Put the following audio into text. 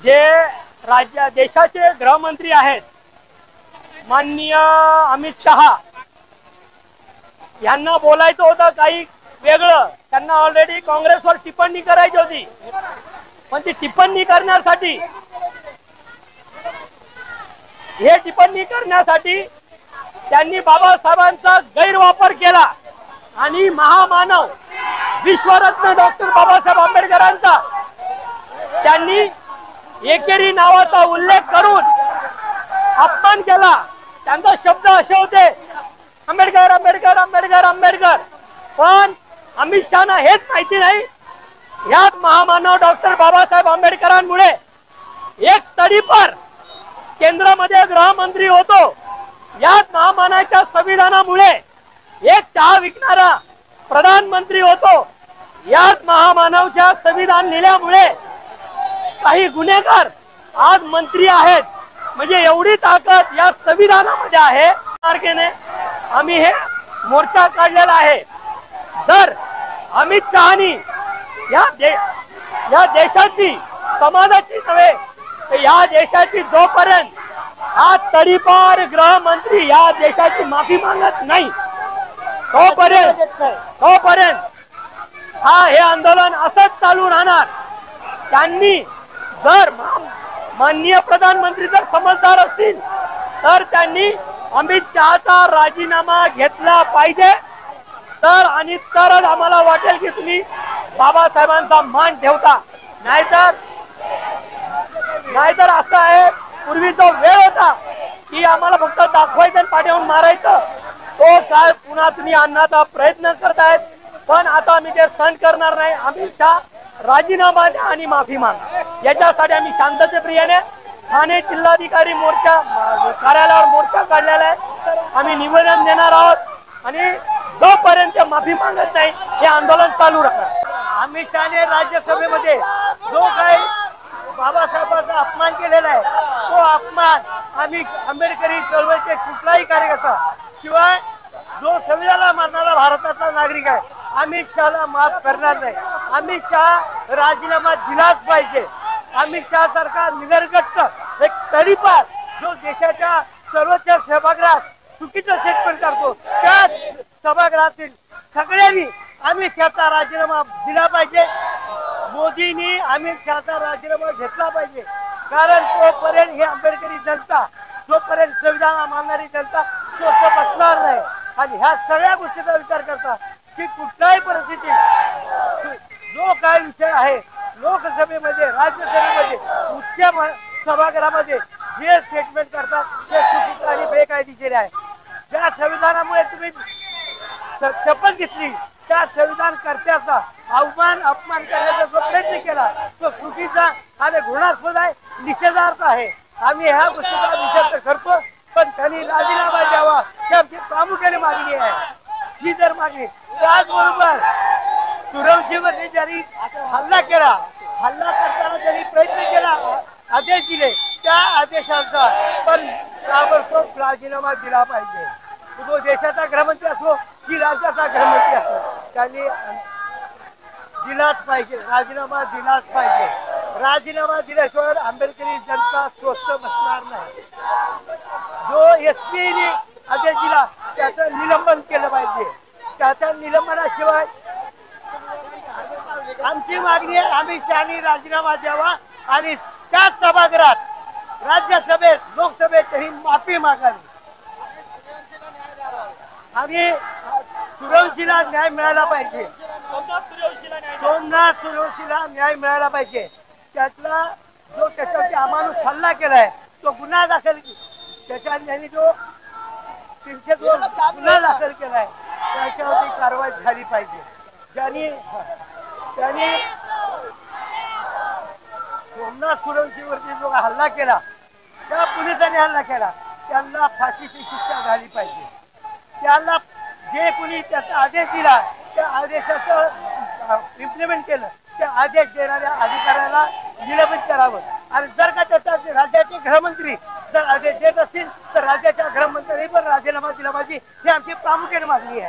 जे देशाचे गृहमंत्री आहेत माननीय अमित शहा यांना बोलायचं होतं काही वेगळं। त्यांना ऑलरेडी काँग्रेसवर टिप्पणी करायची होती, पण ती टिप्पणी करण्यासाठी त्यांनी बाबासाहेबांचा गैरवापर केला आणि महामानव विश्वरत्न डॉक्टर बाबासाहेब आंबेडकरांचा त्यांनी एकेरी नावाचा उल्लेख करून अपमान केला। त्यांचा शब्द असे होते, आंबेडकर आंबेडकर आंबेडकर आंबेडकर। पण अमित शहाना हेच माहिती नाही, याच महामानव डॉक्टर बाबासाहेब आंबेडकरांमुळे एक तडीपार केंद्रामध्ये गृहमंत्री होतो, याच महामानवाच्या संविधानामुळे एक चहा विकणारा प्रधानमंत्री होतो, याच महामानवच्या संविधान लिहिल्यामुळे काही गुन्हेगार आज मंत्री आहेत। म्हणजे एवढी ताकद या संविधानामध्ये आहे। तारखेने आम्ही हे मोर्चा काढलेला आहे। जर अमित शहानी या देशाची समाजाची नव्हे तर या देशाची जोपर्यंत हा तडीपार गृहमंत्री या देशाची माफी मागत नाही तोपर्यंत हे आंदोलन असंच चालू राहणार। त्यांनी जर माननीय प्रधानमंत्री जर समजदार असतील तर त्यांनी अमित शहाचा राजीनामा घेतला पाहिजे, तरच आम्हाला वाटेल की तुम्ही बाबासाहेबांचा मान ठेवता। नाहीतर असं आहे, पूर्वी जो वेळ होता की आम्हाला फक्त दाखवायचं आणि पाठवून मारायचं, तो काळ पुन्हा तुम्ही आणण्याचा प्रयत्न करतायत। पण आता आम्ही ते सहन करणार नाही। अमित शहा राजीनामा द्या आणि माफी मागा, याच्यासाठी आम्ही शांततेप्रियाने ठाणे जिल्हाधिकारी कार्यालयावर मोर्चा काढलेला आहे। आम्ही निवेदन देणार आहोत आणि जोपर्यंत माफी मागत नाही हे आंदोलन चालू राहणार। अमित शहाने राज्यसभेमध्ये जो काही बाबासाहेबांचा अपमान केलेला आहे, तो अपमान आम्ही आंबेडकरी चळवळीचे कुठलाही कार्यकर्ता शिवाय जो संविधानाला मानणारा भारताचा नागरिक आहे, अमित शहाला माफ करणार नाही। अमित शहा राजीनामा दिलाच पाहिजे। अमित शहा सारखा निगरगट्ट एक तडीपार जो देशाच्या सर्वोच्च सभागृहात चुकीचं स्टेटमेंट करतो, त्या सभागृहातील सगळ्यांनी अमित शहाचा राजीनामा दिला पाहिजे। मोदींनी अमित शहाचा राजीनामा घेतला पाहिजे, कारण तोपर्यंत ही आंबेडकरी जनता, जोपर्यंत संविधान मानणारी जनता स्वतः बसणार नाही। आणि ह्या सगळ्या गोष्टीचा विचार करता की कुठल्याही परिस्थितीत जो काय विषय आहे लोकसभेमध्ये राज्यसभेमध्ये उच्च सभागृहामध्ये जे स्टेटमेंट करतात ते चुकीचं आणि बेकायदेशीर आहे। ज्या संविधानामुळे तुम्ही शपथ घेतली त्या संविधान कर्त्याचा अपमान करण्याचा जो प्रयत्न केला तो चुकीचा आणि घृणास्पद आहे, निषेधार्थ आहे। आम्ही ह्या गोष्टीचा निषेध करतो, पण त्यांनी राजीनामा द्यावा ही आमची प्रामुख्याने मागणी आहे। ही जर मागणी त्याचबरोबर सुरवशीवरती ज्यांनी हल्ला करताना ज्यांनी प्रयत्न केला, आदेश दिले, त्या आदेशाचा पण ताबडतोब राजीनामा दिला पाहिजे। तो देशाचा गृहमंत्री असो की राज्याचा गृहमंत्री असो, त्यांनी दिलाच पाहिजे, राजीनामा दिलाच पाहिजे। राजीनामा दिल्याशिवाय आंबेडकरी जनता स्वस्त बसणार नाही। जो एसपीने आदेश दिला त्याचं निलंबन केलं पाहिजे। त्याच्या निलंबनाशिवाय आमची मागणी आहे, अमित शहानी राजीनामा द्यावा आणि त्याच सभागृहात राज्यसभेत लोकसभेतही माफी मागावी आणि सूर्यवंशीला न्याय मिळाला पाहिजे। सोमनाथ सूर्यवंशीला न्याय मिळाला पाहिजे। त्यातला जो त्याच्यावरती अमानुष हल्ला केलाय तो गुन्हा दाखल, त्याच्याने जो 302 गुन्हा दाखल केलाय त्याच्यावरती कारवाई झाली पाहिजे। ज्यांनी सोमनाथ सूर्यवंशीवरती जो हल्ला केला, त्या पोलिसांनी हल्ला केला, त्यांना फाशीची शिक्षा झाली पाहिजे। त्याला जे कोणी त्याचा आदेश दिला त्या आदेशाचं इम्प्लिमेंट केलं, त्या आदेश देणाऱ्या अधिकाऱ्याला निलंबित करावं। आणि जर का त्याचा राज्याचे गृहमंत्री जर आदेश देत असतील तर राज्याच्या गृहमंत्र्यांनी पण राजीनामा दिला पाहिजे, ही आमची प्रामुख्याने मागणी आहे।